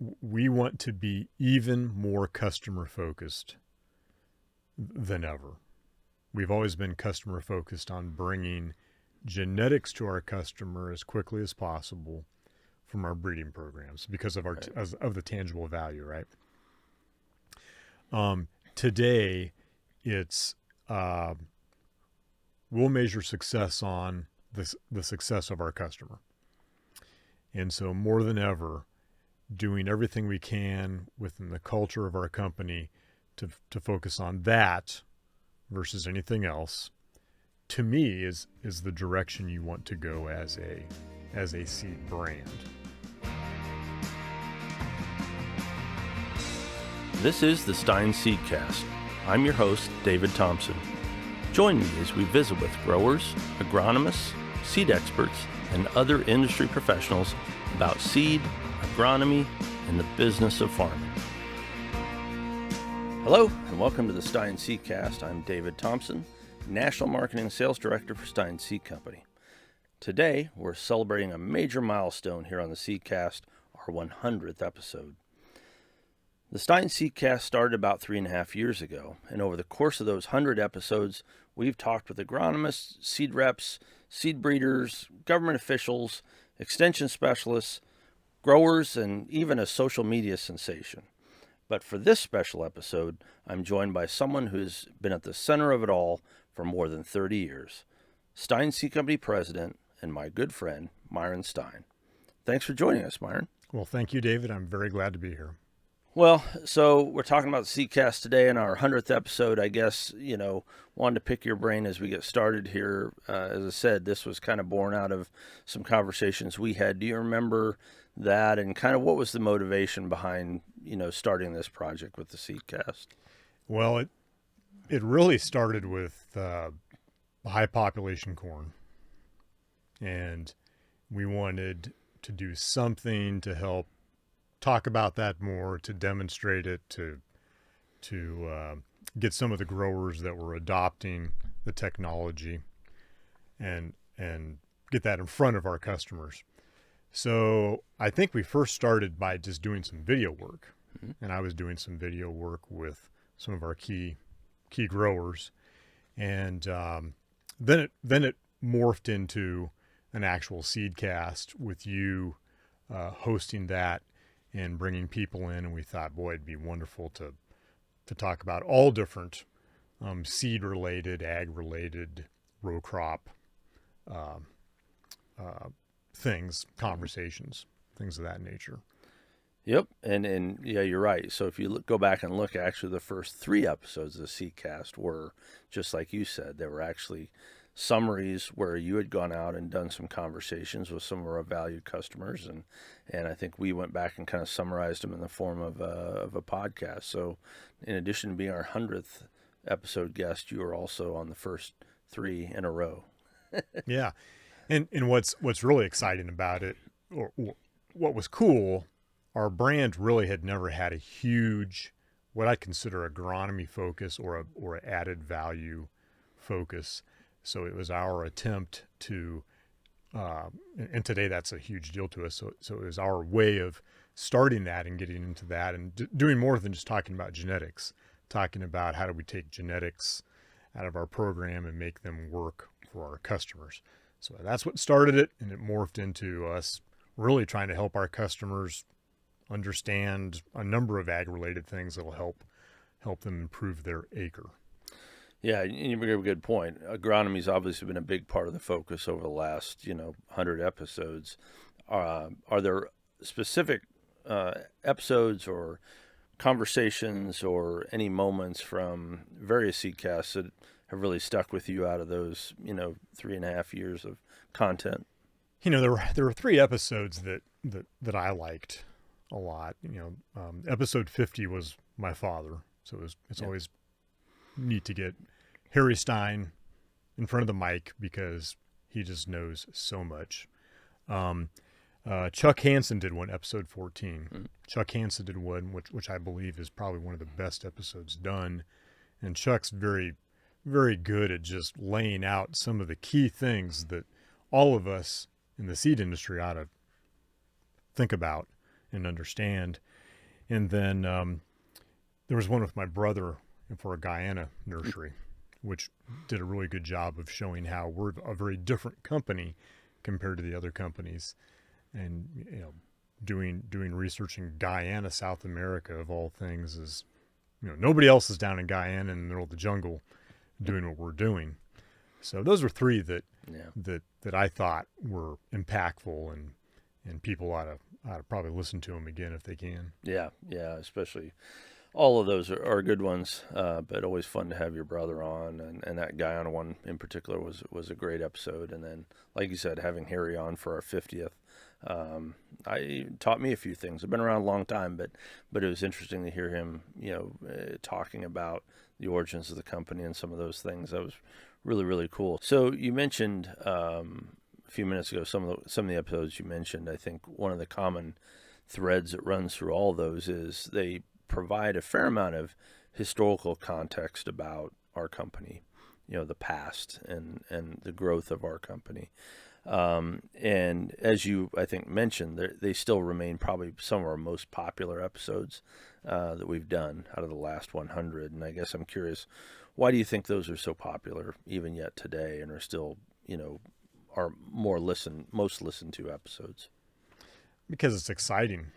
we want to be even more customer focused than ever. We've always been customer focused on bringing genetics to our customer as quickly as possible from our breeding programs because of of the tangible value, right? Today, it's we'll measure success on the success of our customer, and so more than ever, doing everything we can within the culture of our company to focus on that versus anything else, to me is the direction you want to go as a seed brand. This is the Stine Seedcast. I'm your host, David Thompson. Join me as we visit with growers, agronomists, seed experts, and other industry professionals about seed, agronomy, and the business of farming. Hello, and welcome to the Stine Seedcast. I'm David Thompson, National Marketing and Sales Director for Stine Seed Company. Today, we're celebrating a major milestone here on the Seedcast, our 100th episode. The Stine Seedcast started about 3.5 years ago, and over the course of those 100 episodes, we've talked with agronomists, seed reps, seed breeders, government officials, extension specialists, growers, and even a social media sensation. But for this special episode, I'm joined by someone who's been at the center of it all for more than 30 years, Stine Seed Company President and my good friend, Myron Stine. Thanks for joining us, Myron. Well, thank you, David. I'm very glad to be here. Well, so we're talking about the Seedcast today in our 100th episode. I guess, wanted to pick your brain as we get started here. As I said, this was kind of born out of some conversations we had. Do you remember that, and kind of what was the motivation behind, starting this project with the Seedcast? Well, it really started with high population corn, and we wanted to do something to help talk about that more, to demonstrate it, to get some of the growers that were adopting the technology and get that in front of our customers. So I think we first started by just doing some video work, and I was doing some video work with some of our key growers, and then it morphed into an actual Seedcast with you hosting that and bringing people in, and we thought, boy, it'd be wonderful to talk about all different seed-related, ag-related, row crop things, conversations, things of that nature. Yep, and yeah, you're right. So if you go back and look, actually, the first 3 episodes of the Seedcast were, just like you said, they were actually summaries where you had gone out and done some conversations with some of our valued customers, and I think we went back and kind of summarized them in the form of a podcast. So in addition to being our 100th episode guest, you were also on the first 3 in a row. Yeah, and what's really exciting about it, or what was cool, our brand really had never had a huge, what I consider agronomy focus or an added value focus. So it was our attempt to, and today that's a huge deal to us. So it was our way of starting that and getting into that and doing more than just talking about genetics, talking about how do we take genetics out of our program and make them work for our customers. So that's what started it, and it morphed into us really trying to help our customers understand a number of ag-related things that will help them improve their acre. Yeah, you bring up a good point. Agronomy's obviously been a big part of the focus over the last, 100 episodes. Are there specific episodes or conversations or any moments from various Seedcasts that have really stuck with you out of those, 3.5 years of content? There were 3 episodes that I liked a lot. Episode 50 was my father, so it's always neat to get Harry Stine in front of the mic because he just knows so much. Chuck Hansen did one, episode 14. Chuck Hansen did one, which I believe is probably one of the best episodes done. And Chuck's very, very good at just laying out some of the key things that all of us in the seed industry ought to think about and understand. And then there was one with my brother for a Guyana nursery, which did a really good job of showing how we're a very different company compared to the other companies. And, doing research in Guyana, South America, of all things, is, nobody else is down in Guyana in the middle of the jungle doing what we're doing. So those were three that I thought were impactful, and people ought to probably listen to them again if they can. Yeah, especially all of those are good ones, but always fun to have your brother on, and that Guyana one in particular was a great episode. And then, like you said, having Harry on for our 50th, I taught me a few things. I've been around a long time, but it was interesting to hear him, talking about the origins of the company and some of those things. That was really, really cool. So you mentioned a few minutes ago some of the episodes you mentioned. I think one of the common threads that runs through all those is they provide a fair amount of historical context about our company, the past and the growth of our company. And as you, I think, mentioned, they still remain probably some of our most popular episodes that we've done out of the last 100. And I guess I'm curious, why do you think those are so popular even yet today and are still, our most listened to episodes? Because it's exciting.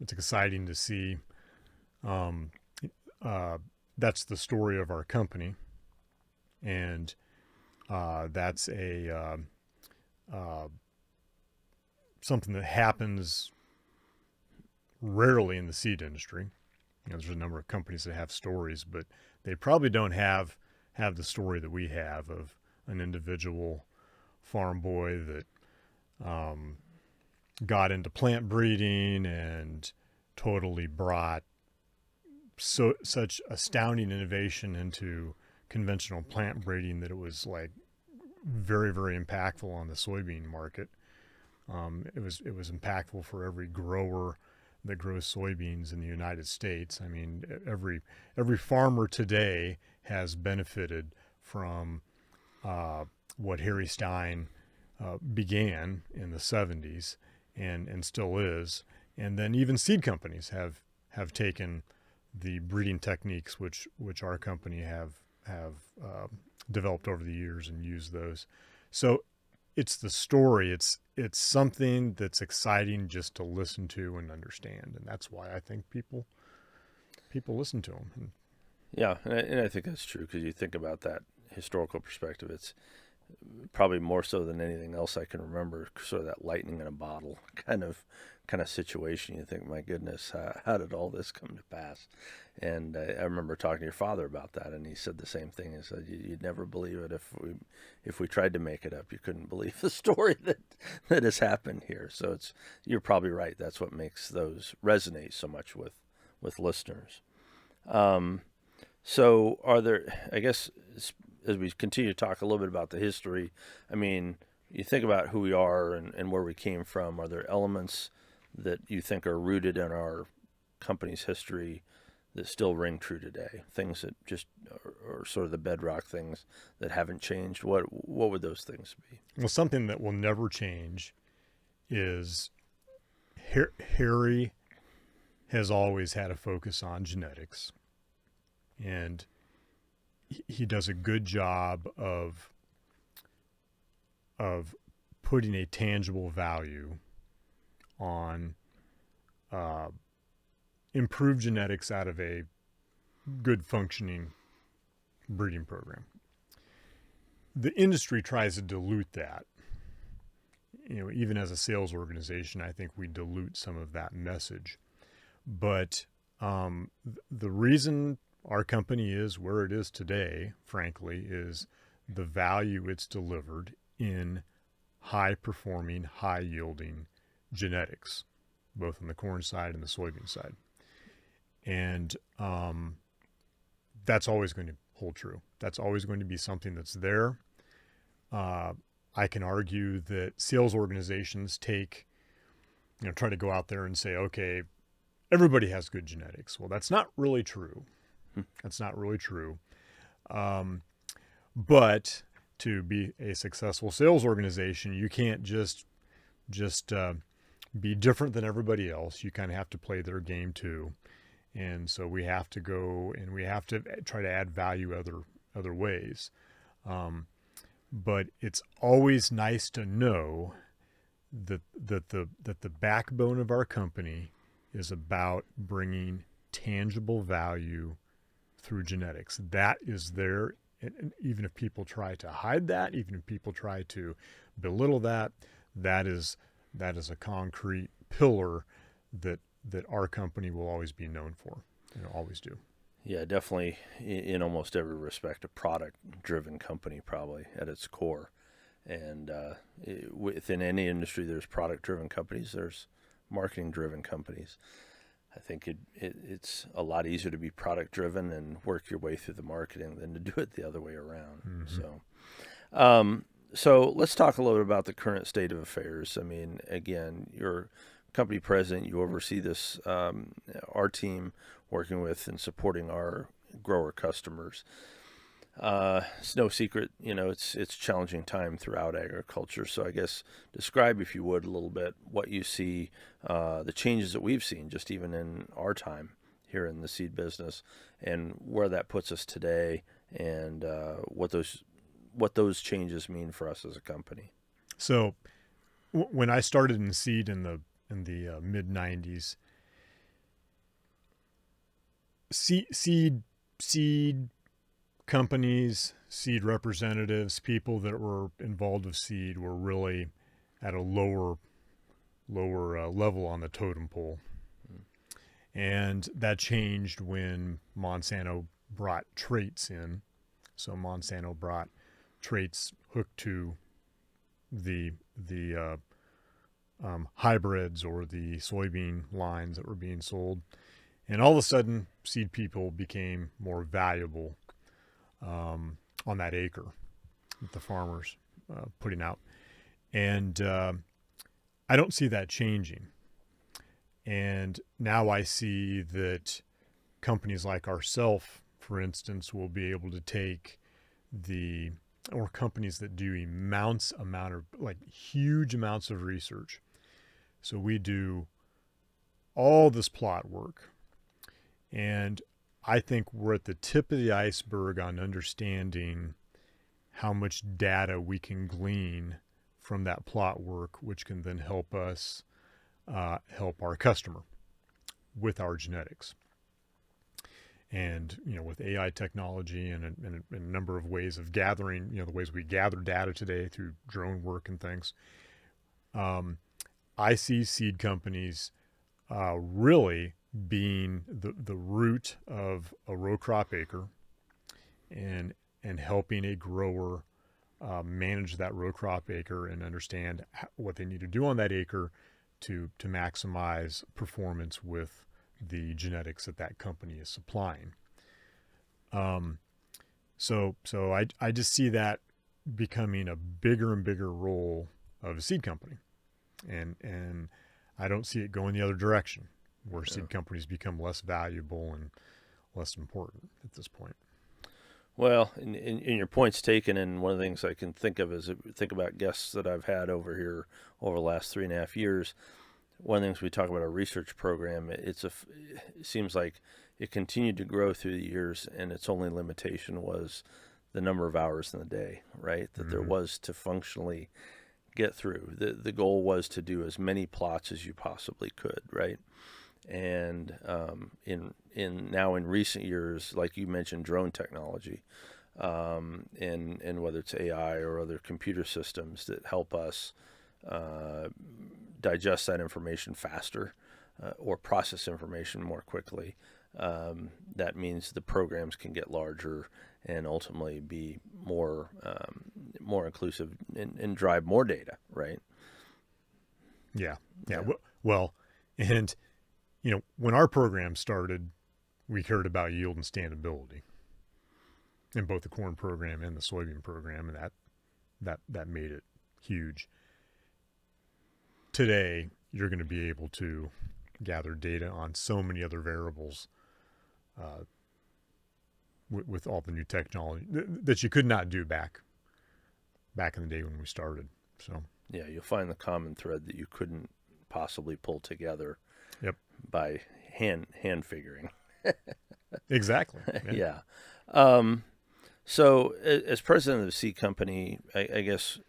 It's exciting to see. That's the story of our company, and that's a something that happens rarely in the seed industry. There's a number of companies that have stories, but they probably don't have the story that we have of an individual farm boy that got into plant breeding and totally brought such astounding innovation into conventional plant breeding that it was like very, very impactful on the soybean market. It was impactful for every grower that grows soybeans in the United States. I mean, every farmer today has benefited from what Harry Stein began in the 70s and still is. And then even seed companies have taken the breeding techniques which our company have developed over the years and used those. So it's the story. It's something that's exciting just to listen to and understand, and that's why I think people listen to them. Yeah, and I think that's true, because you think about that historical perspective. It's probably more so than anything else I can remember, sort of that lightning in a bottle kind of situation. You think, my goodness, how did all this come to pass? And I remember talking to your father about that, and he said the same thing. He said, you'd never believe it if we tried to make it up. You couldn't believe the story that has happened here. So you're probably right. That's what makes those resonate so much with listeners. So are there, I guess, as we continue to talk a little bit about the history, I mean, you think about who we are and where we came from. Are there elements that you think are rooted in our company's history that still ring true today? Things that just are sort of the bedrock things that haven't changed? What would those things be? Well, something that will never change is Harry has always had a focus on genetics, and he does a good job of putting a tangible value on improved genetics out of a good functioning breeding program. The industry tries to dilute that. Even as a sales organization, I think we dilute some of that message. But the reason our company is where it is today, frankly, is the value it's delivered in high-performing, high-yielding genetics, both on the corn side and the soybean side. And that's always going to hold true. That's always going to be something that's there. I can argue that sales organizations try to go out there and say, okay, everybody has good genetics. Well, that's not really true. That's not really true. But to be a successful sales organization, you can't just be different than everybody else. You kind of have to play their game too. And so we have to go and we have to try to add value other ways. But it's always nice to know that the backbone of our company is about bringing tangible value through genetics. That is there. And even if people try to hide that, even if people try to belittle that, that is a concrete pillar that our company will always be known for. Always do. Yeah, definitely in almost every respect, a product-driven company probably at its core. And within any industry, there's product-driven companies, there's marketing-driven companies. I think it's a lot easier to be product-driven and work your way through the marketing than to do it the other way around. Mm-hmm. So let's talk a little bit about the current state of affairs. I mean, again, you're company president, you oversee this, our team working with and supporting our grower customers. It's no secret, it's a challenging time throughout agriculture. So I guess describe, if you would, a little bit what you see, the changes that we've seen just even in our time here in the seed business, and where that puts us today, and what those changes mean for us as a company. So when I started in seed in the mid 90s, seed companies, seed representatives, people that were involved with seed were really at a lower level on the totem pole. And that changed when Monsanto brought traits in. So Monsanto brought traits hooked to the hybrids or the soybean lines that were being sold. And all of a sudden, seed people became more valuable on that acre that the farmers putting out. And I don't see that changing. And now I see that companies like ourselves, for instance, will be able to take or companies that do huge amounts of research. So we do all this plot work. And I think we're at the tip of the iceberg on understanding how much data we can glean from that plot work, which can then help us help our customer with our genetics. And, with AI technology and a number of ways of gathering, the ways we gather data today through drone work and things, I see seed companies really being the root of a row crop acre and helping a grower manage that row crop acre and understand what they need to do on that acre to maximize performance with the genetics that company is supplying. So I just see that becoming a bigger and bigger role of a seed company, and I don't see it going the other direction, where seed companies become less valuable and less important at this point. Well, in your points taken, and one of the things I can think of is think about guests that I've had over here over the last 3.5 years. One of the things we talk about our research program, it seems like it continued to grow through the years, and its only limitation was the number of hours in the day, right? That there was to functionally get through. The goal was to do as many plots as you possibly could, right? And in recent years, like you mentioned, drone technology, and whether it's AI or other computer systems that help us digest that information faster or process information more quickly, that means the programs can get larger and ultimately be more inclusive and drive more data, right? Yeah. Well, and when our program started, we cared about yield and standability in both the corn program and the soybean program, and that made it huge. Today, you're going to be able to gather data on so many other variables with all the new technology that you could not do back in the day when we started. So yeah, you'll find the common thread that you couldn't possibly pull together Yep. by hand figuring. Exactly. Yeah. Yeah. So, as president of the seed company, I guess,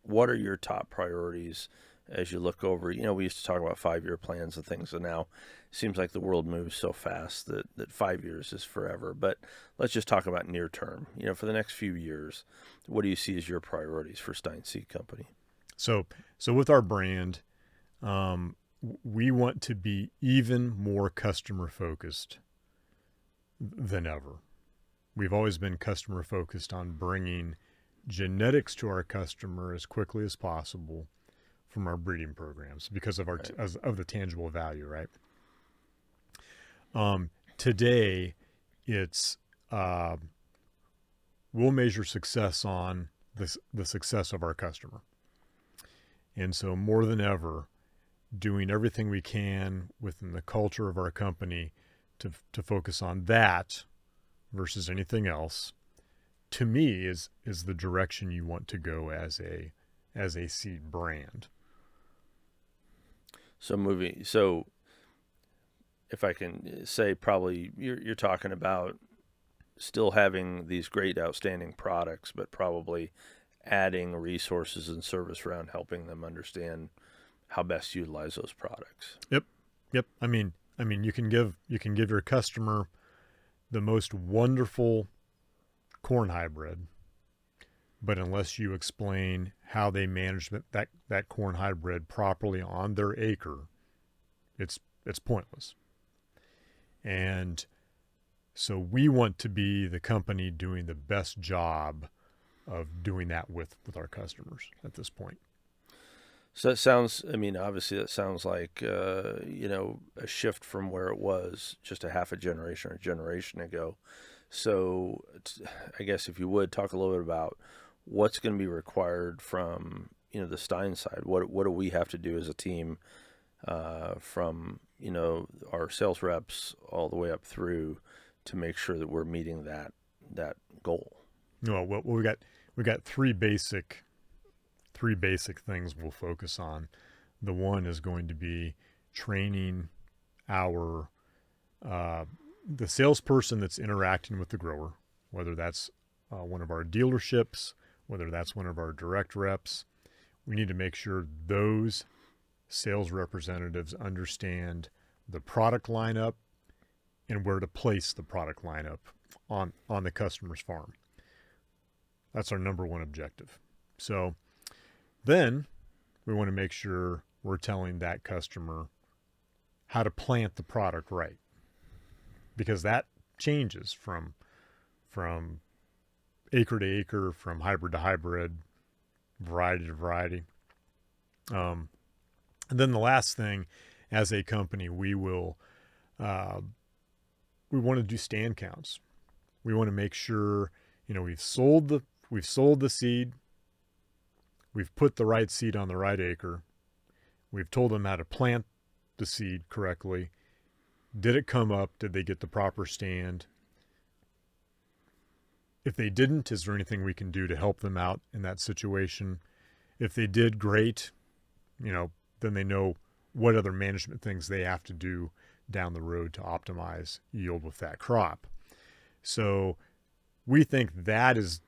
what are your top priorities as you look over? We used to talk about 5-year plans and things, and now it seems like the world moves so fast that 5 years is forever. But let's just talk about near term. For the next few years, what do you see as your priorities for Stein Seed Company? So with our brand, we want to be even more customer focused than ever. We've always been customer focused on bringing genetics to our customer as quickly as possible from our breeding programs because of of the tangible value, right? Today, it's we'll measure success on the success of our customer, and so more than ever, doing everything we can within the culture of our company to focus on that versus anything else, to me is the direction you want to go as a seed brand. So if I can say, probably you're talking about still having these great outstanding products, but probably adding resources and service around helping them understand how best to utilize those products. Yep. I mean you can give your customer the most wonderful corn hybrid, but unless you explain how they manage that corn hybrid properly on their acre, it's pointless. And so we want to be the company doing the best job of doing that with our customers at this point. So that sounds, obviously that sounds like, a shift from where it was just a half a generation or a generation ago. So I guess if you would talk a little bit about what's going to be required from, the Stein side, what do we have to do as a team, from, our sales reps all the way up through to make sure that we're meeting that goal? Well, we got three basic things we'll focus on. The one is going to be training our the salesperson that's interacting with the grower, whether that's one of our dealerships, whether that's one of our direct reps. We need to make sure those sales representatives understand the product lineup and where to place the product lineup on the customer's farm. That's our number one objective. So then we want to make sure we're telling that customer how to plant the product right, because that changes from acre to acre, from hybrid to hybrid, variety to variety. And then the last thing, as a company, we want to do stand counts. We want to make sure we've sold the seed. We've put the right seed on the right acre. We've told them how to plant the seed correctly. Did it come up? Did they get the proper stand? If they didn't, is there anything we can do to help them out in that situation? If they did, great. Then they know what other management things they have to do down the road to optimize yield with that crop. So we think that is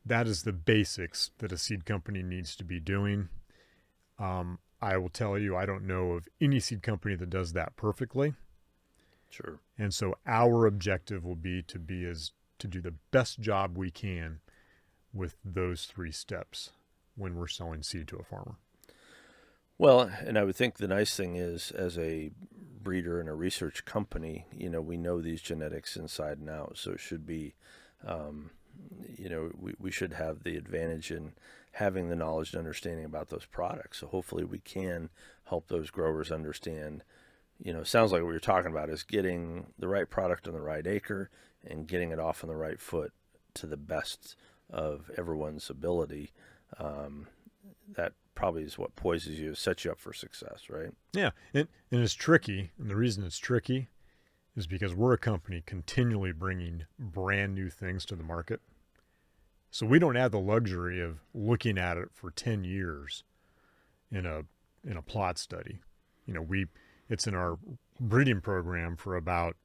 the basics that a seed company needs to be doing. I will tell you, I don't know of any seed company that does that perfectly. Sure. And so our objective will be to do the best job we can with those three steps when we're selling seed to a farmer. Well, and I would think the nice thing is, as a breeder and a research company, we know these genetics inside and out. So it should be, we should have the advantage in having the knowledge and understanding about those products. So hopefully we can help those growers understand. It sounds like what you're talking about is getting the right product on the right acre and getting it off on the right foot to the best of everyone's ability. That probably is what poises you, sets you up for success, right? Yeah, and it's tricky, and the reason it's tricky is because we're a company continually bringing brand new things to the market. So we don't have the luxury of looking at it for 10 years in a in a plot study. It's in our breeding program for about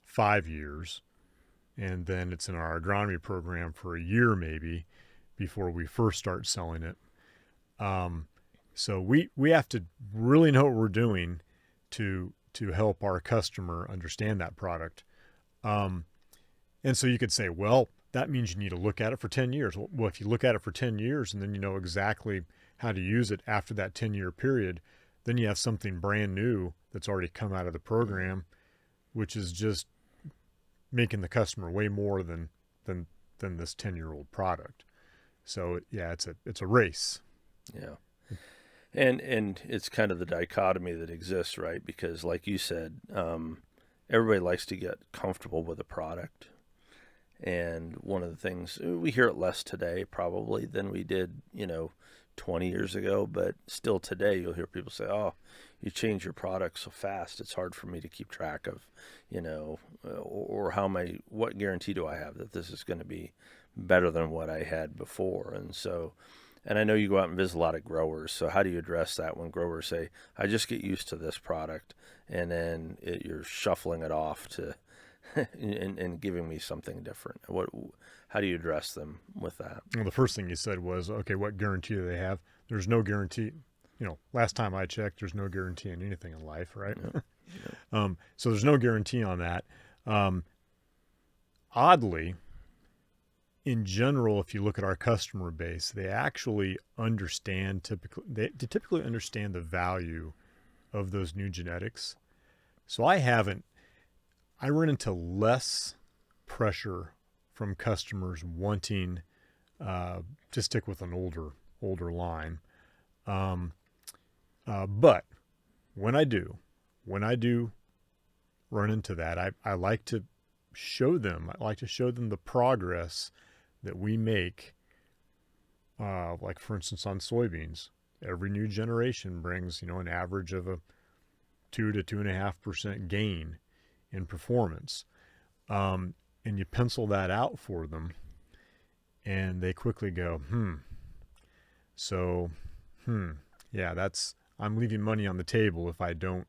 5 years, and then it's in our agronomy program for a year maybe before we first start selling it. So we have to really know what we're doing to help our customer understand that product. And so you could say, well, that means you need to look at it for 10 years. Well, if you look at it for 10 years and then you know exactly how to use it after that 10-year period, then you have something brand new that's already come out of the program, which is just making the customer way more than this 10-year-old product. So yeah, it's a race. Yeah. And it's kind of the dichotomy that exists, right? Because like you said, everybody likes to get comfortable with a product. And one of the things, we hear it less today probably than we did, 20 years ago, but still today you'll hear people say, oh, you change your product so fast, it's hard for me to keep track of, or what guarantee do I have that this is going to be better than what I had before? And I know you go out and visit a lot of growers, so how do you address that when growers say, I just get used to this product, and then you're shuffling it off to and giving me something different? How do you address them with that? Well, the first thing you said was, okay, what guarantee do they have? There's no guarantee. Last time I checked, there's no guarantee on anything in life, right? Yeah. So there's no guarantee on that. Oddly, in general, if you look at our customer base, they actually typically understand the value of those new genetics. So I run into less pressure from customers wanting to stick with an older line. But when I do run into that, I like to show them the progress that we make. Like for instance, on soybeans, every new generation brings, an average of a 2 to 2.5% gain in performance. And you pencil that out for them, and they quickly go, yeah, I'm leaving money on the table if I don't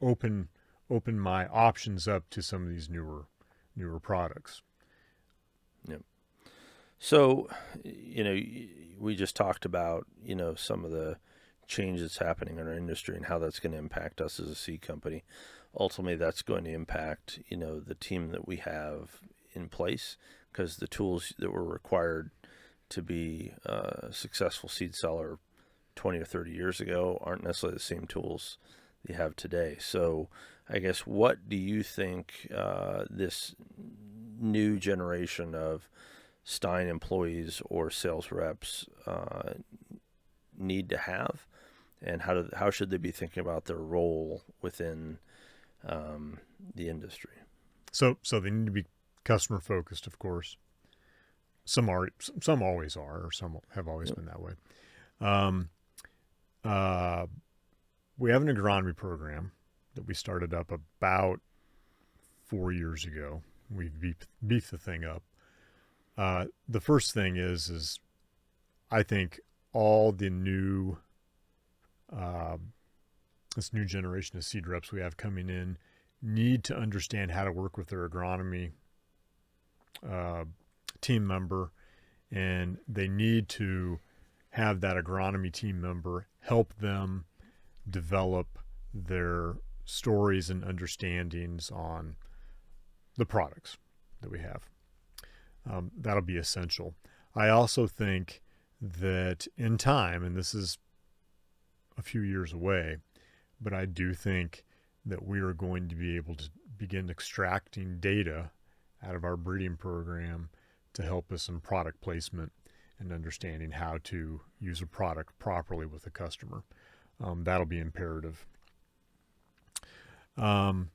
open my options up to some of these newer products. Yep. So, we just talked about, some of the changes happening in our industry and how that's going to impact us as a seed company. Ultimately, that's going to impact, the team that we have in place, because the tools that were required to be a successful seed seller 20 or 30 years ago aren't necessarily the same tools you have today. So I guess, what do you think this new generation of Stine employees or sales reps need to have, and how should they be thinking about their role within the industry? So they need to be customer focused, of course. Some always are, or some have always been that way. We have an agronomy program that we started up about 4 years ago. We beefed the thing up. The first thing is I think all the this new generation of seed reps we have coming in need to understand how to work with their agronomy team member, and they need to have that agronomy team member help them develop their stories and understandings on the products that we have. That'll be essential. I also think that in time, and this is a few years away, but I do think that we are going to be able to begin extracting data out of our breeding program to help us in product placement and understanding how to use a product properly with a customer. That'll be imperative. The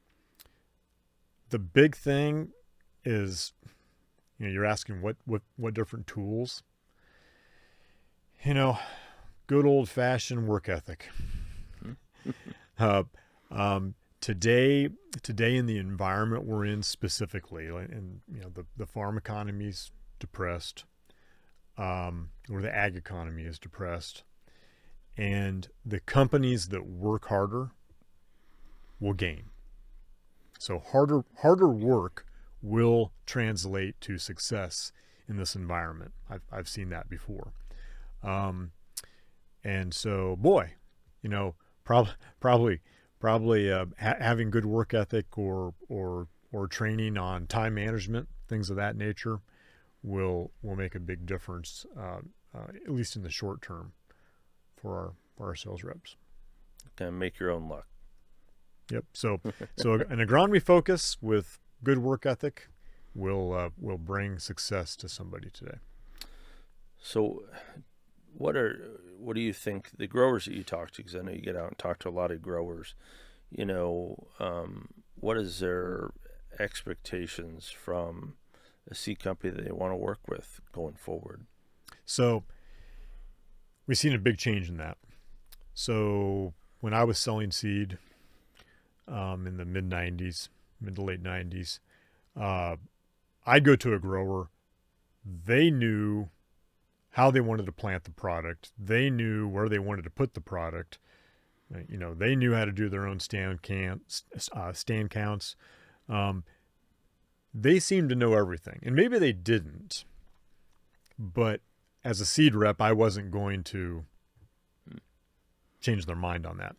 big thing is, you're asking what different tools. Good old-fashioned work ethic. Today in the environment we're in specifically, and the farm economy's depressed, or the ag economy is depressed, and the companies that work harder will gain. So harder work will translate to success in this environment. I've seen that before. And so, boy, probably having good work ethic or training on time management, things of that nature, will make a big difference, at least in the short term, for our sales reps. Kind of make your own luck. Yep. So an agronomy focus with good work ethic will bring success to somebody today. So, what do you think the growers that you talk to? Because I know you get out and talk to a lot of growers. What is their expectations from a seed company that they want to work with going forward? So, we've seen a big change in that. So, when I was selling seed in the mid to late 90s, I'd go to a grower. They knew how they wanted to plant the product. They knew where they wanted to put the product. They knew how to do their own stand counts. They seemed to know everything, and maybe they didn't. But as a seed rep, I wasn't going to change their mind on that.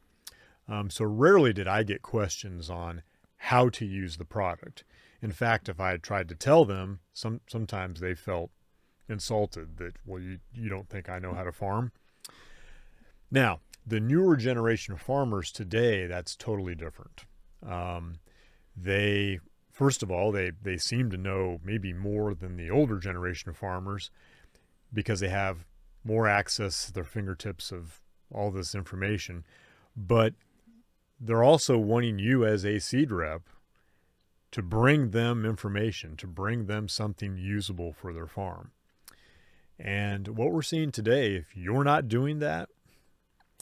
So rarely did I get questions on how to use the product. In fact, if I had tried to tell them, sometimes they felt insulted that, well, you don't think I know how to farm. Now, the newer generation of farmers today, that's totally different. First of all, they seem to know maybe more than the older generation of farmers because they have more access to their fingertips of all this information. But they're also wanting you as a seed rep to bring them information, to bring them something usable for their farm. And what we're seeing today, if you're not doing that,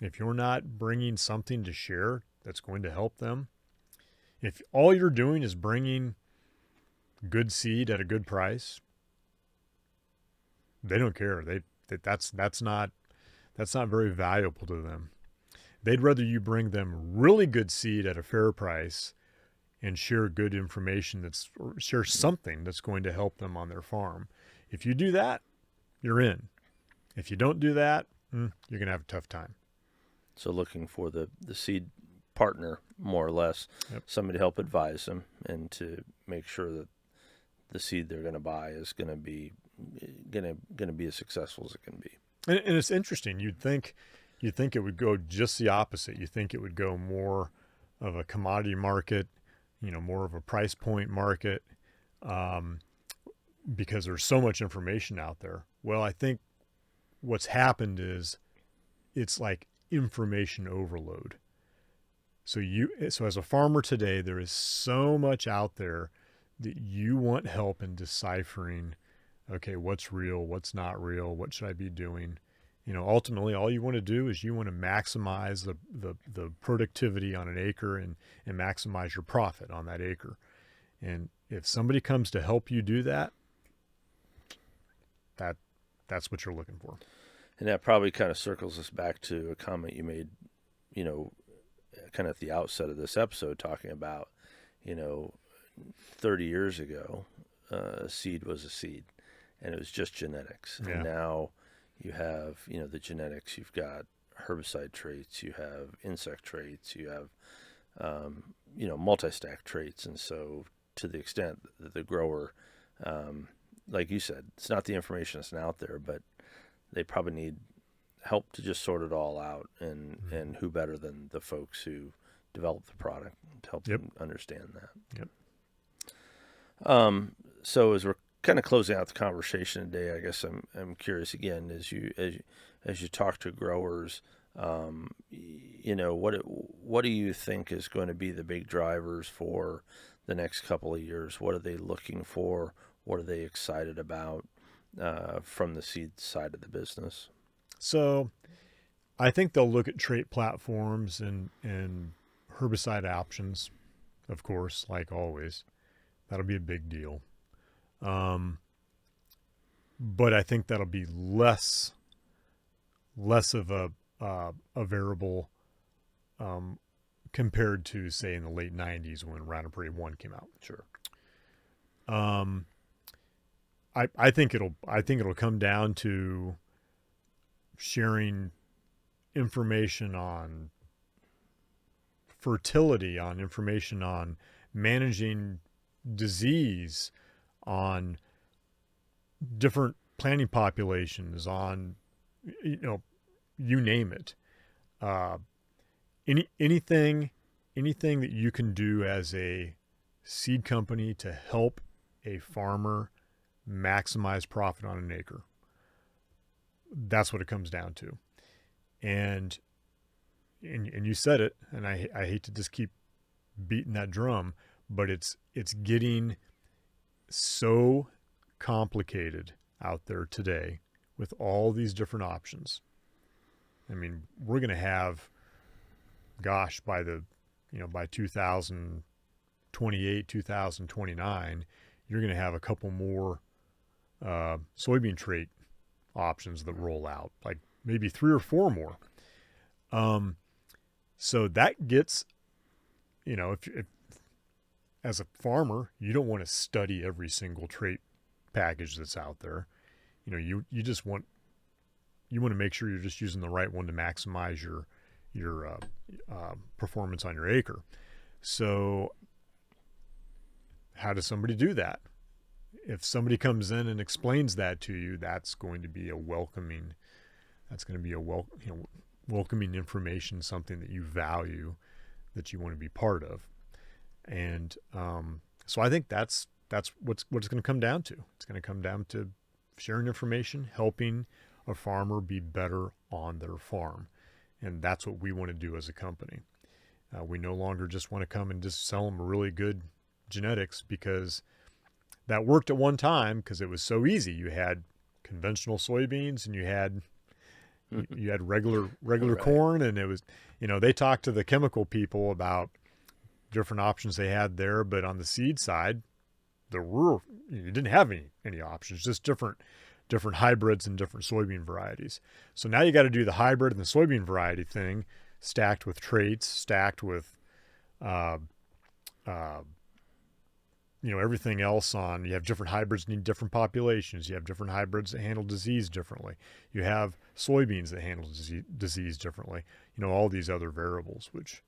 if you're not bringing something to share that's going to help them, if all you're doing is bringing good seed at a good price, they don't care. That's not very valuable to them. They'd rather you bring them really good seed at a fair price and share good information or share something that's going to help them on their farm. If you do that, you're in. If you don't do that, you're going to have a tough time. So looking for the seed partner, more or less, Yep. somebody to help advise them and to make sure that the seed they're going to buy is going to be as successful as it can be. And it's interesting. You'd think it would go just the opposite. You think it would go more of a commodity market, more of a price point market, because there's so much information out there. Well, I think what's happened is it's like information overload. So as a farmer today, there is so much out there that you want help in deciphering, okay, what's real, what's not real, what should I be doing? Ultimately, all you want to do is you want to maximize the productivity on an acre and maximize your profit on that acre. And if somebody comes to help you do that, that's what you're looking for. And that probably kind of circles us back to a comment you made, kind of at the outset of this episode, talking about, 30 years ago, a seed was a seed, and it was just genetics. Yeah. And now you have, the genetics, you've got herbicide traits, you have insect traits, you have, multi-stack traits. And so to the extent that the grower, like you said, it's not the information that's out there, but they probably need help to just sort it all out. And who better than the folks who develop the product to help them understand that. Yep. So as we're kind of closing out the conversation today, I guess I'm curious again, as you talk to growers, what do you think is going to be the big drivers for the next couple of years? What are they looking for? What are they excited about from the seed side of the business? So I think they'll look at trait platforms and herbicide options, of course, like always. That'll be a big deal. But I think that'll be less of a a variable compared to, say, in the late 90s when Roundup Ready 1 came out. Sure. I think it'll come down to sharing information on fertility, on information on managing disease, on different planting populations, on, you name it. Anything that you can do as a seed company to help a farmer maximize profit on an acre. That's what it comes down to. And you said it, and I hate to just keep beating that drum, but it's getting so complicated out there today with all these different options. I mean, we're going to have, gosh, by 2028, 2029, you're going to have a couple more soybean trait options that roll out, like maybe 3 or 4 more. So that gets, if as a farmer, you don't want to study every single trait package that's out there. You just want to make sure you're just using the right one to maximize your performance on your acre. So how does somebody do that? If somebody comes in and explains that to you, that's going to be welcoming information, something that you value, that you want to be part of. And so I think that's what it's going to come down to. It's going to come down to sharing information, helping a farmer be better on their farm. And that's what we want to do as a company. We no longer just want to come and just sell them really good genetics, because that worked at one time because it was so easy. You had conventional soybeans and you had regular right. corn, and it was, they talked to the chemical people about different options they had there, but on the seed side, you didn't have any options, just different hybrids and different soybean varieties. So now you got to do the hybrid and the soybean variety thing, stacked with traits, stacked with everything else on. You have different hybrids need different populations. You have different hybrids that handle disease differently. You have soybeans that handle disease differently. All these other variables which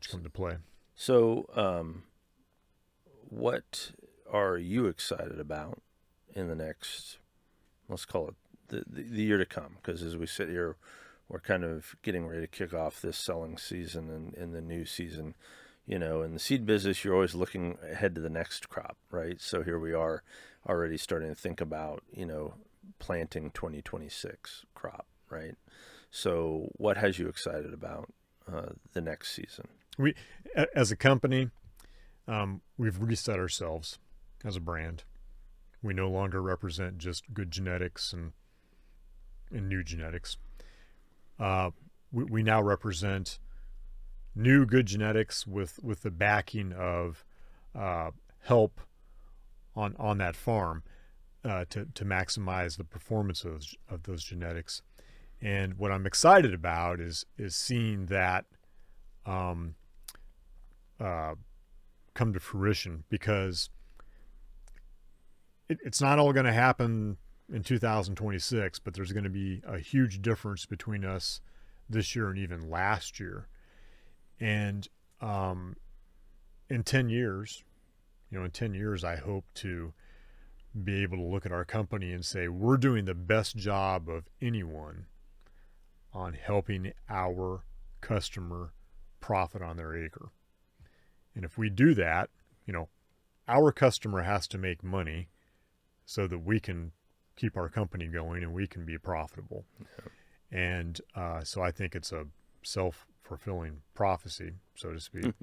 come to play. So what are you excited about in the next, let's call it the year to come? Because as we sit here, we're kind of getting ready to kick off this selling season and in the new season. In the seed business, you're always looking ahead to the next crop, right? So here we are already starting to think about, planting 2026 crop, right? So what has you excited about the next season? We, as a company, we've reset ourselves as a brand. We no longer represent just good genetics and new genetics. We now represent new good genetics with the backing of help on that farm to maximize the performance of those genetics. And what I'm excited about is seeing that come to fruition, because it's not all going to happen in 2026, but there's going to be a huge difference between us this year and even last year. And in 10 years, I hope to be able to look at our company and say, we're doing the best job of anyone on helping our customer profit on their acre. And if we do that, our customer has to make money so that we can keep our company going and we can be profitable. Yeah. And so I think it's a self-fulfilling prophecy, so to speak.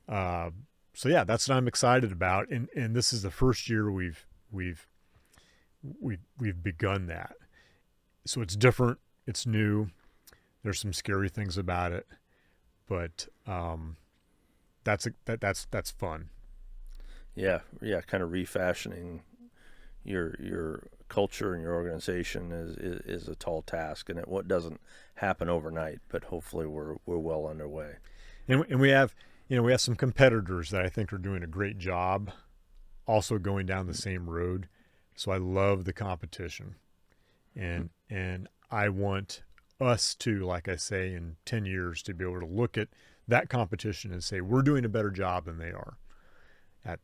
So yeah, that's what I'm excited about. And this is the first year we've begun that. So it's different, it's new. There's some scary things about it, but that's fun. Yeah, kind of refashioning your culture in your organization is a tall task, and it doesn't happen overnight. But hopefully, we're well underway. And we have some competitors that I think are doing a great job, also going down the same road. So I love the competition, and I want us to, like I say, in 10 years to be able to look at that competition and say we're doing a better job than they are at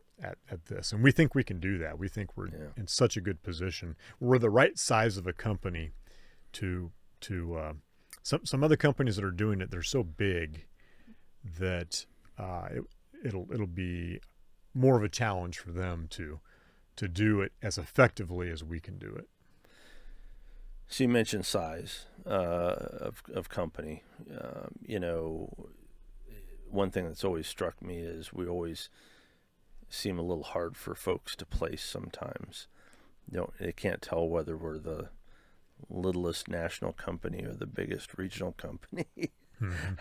this. And we think we can do that. We think we're in such a good position. We're the right size of a company to some other companies that are doing it. They're so big that it'll be more of a challenge for them to do it as effectively as we can do it. So you mentioned size of company. One thing that's always struck me is we always seem a little hard for folks to place sometimes. They can't tell whether we're the littlest national company or the biggest regional company. Mm-hmm.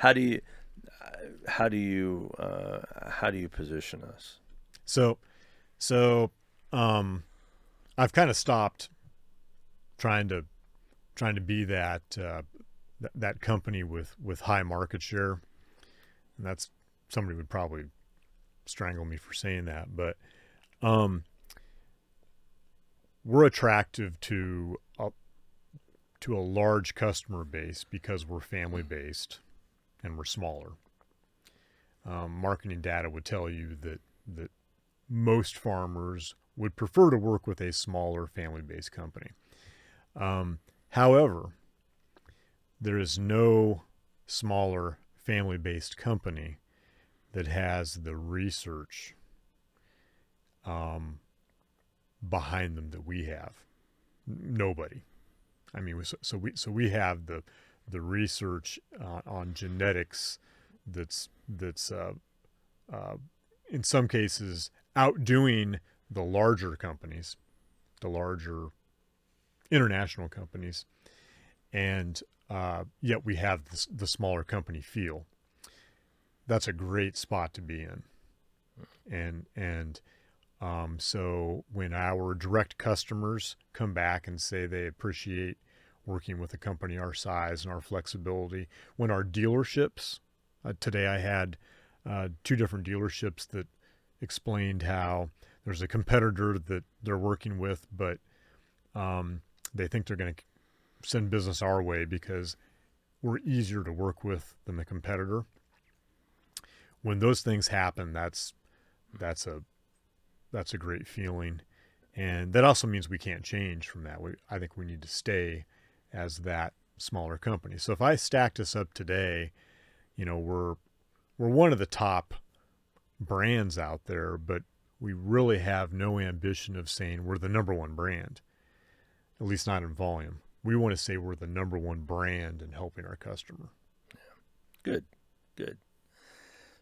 How do you position us? So I've kind of stopped trying to be that company with high market share, and that's, somebody would probably strangle me for saying that, but we're attractive to a large customer base because we're family based and we're smaller. Marketing data would tell you that most farmers would prefer to work with a smaller family-based company. However, there is no smaller family-based company that has the research behind them that we have. Nobody. I mean, so we have the research on genetics that's in some cases outdoing the larger companies, the larger international companies, and yet we have the smaller company feel. That's a great spot to be in, and so when our direct customers come back and say they appreciate working with a company our size and our flexibility, when our dealerships, today I had 2 different dealerships that explained how there's a competitor that they're working with, but they think they're going to send business our way because we're easier to work with than the competitor. When those things happen, that's a great feeling, and that also means we can't change from that. I think we need to stay as that smaller company. So if I stacked us up today, we're one of the top brands out there, but we really have no ambition of saying we're the number one brand, at least not in volume. We want to say we're the number one brand in helping our customer. Yeah. Good.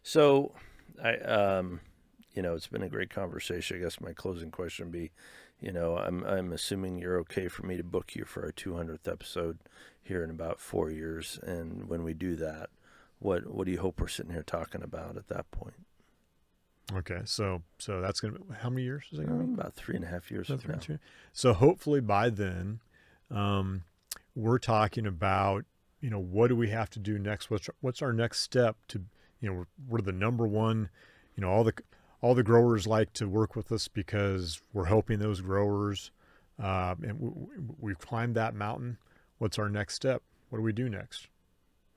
So it's been a great conversation. I guess my closing question would be, I'm assuming you're okay for me to book you for our 200th episode here in about 4 years. And when we do that, what do you hope we're sitting here talking about at that point? Okay, so that's going to be, how many years is it going to be? About 3.5 years from now. So hopefully by then, we're talking about, what do we have to do next? What's our next step to, we're the number one, all the growers like to work with us because we're helping those growers, and we've climbed that mountain. What's our next step? What do we do next?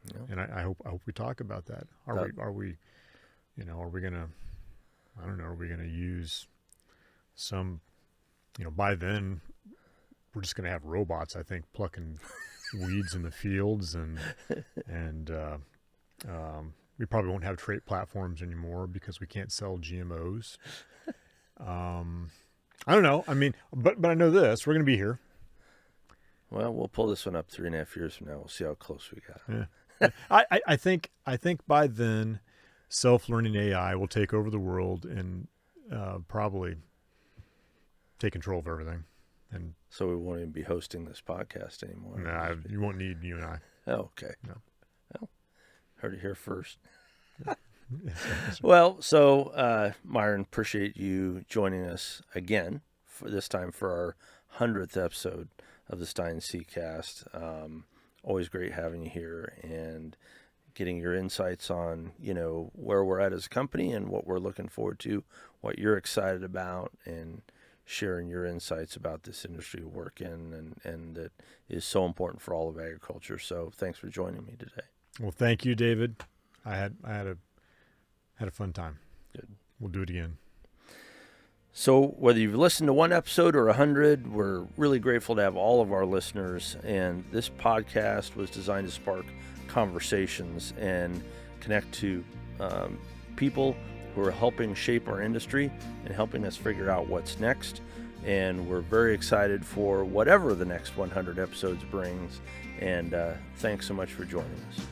Yeah. And I hope we talk about that. Are we gonna, I don't know, are we gonna use some, by then we're just gonna have robots, I think, plucking weeds in the fields, and we probably won't have trait platforms anymore because we can't sell GMOs. I don't know. I mean, but I know this, we're gonna be here. Well, we'll pull this one up 3.5 years from now. We'll see how close we got. Yeah. I think by then, self-learning AI will take over the world and probably take control of everything. And so we won't even be hosting this podcast anymore. Nah, you won't need you and I. Oh, okay. No. Well, heard it here first. Yes. Well, so Myron, appreciate you joining us again this time for our 100th episode of the Stein Seacast. Always great having you here and getting your insights on, where we're at as a company and what we're looking forward to, what you're excited about, and sharing your insights about this industry we work in and that is so important for all of agriculture. So thanks for joining me today. Well, thank you, David. I had a fun time. Good. We'll do it again. So whether you've listened to one episode or 100, we're really grateful to have all of our listeners. And this podcast was designed to spark conversations and connect to people who are helping shape our industry and helping us figure out what's next. And we're very excited for whatever the next 100 episodes brings. And thanks so much for joining us.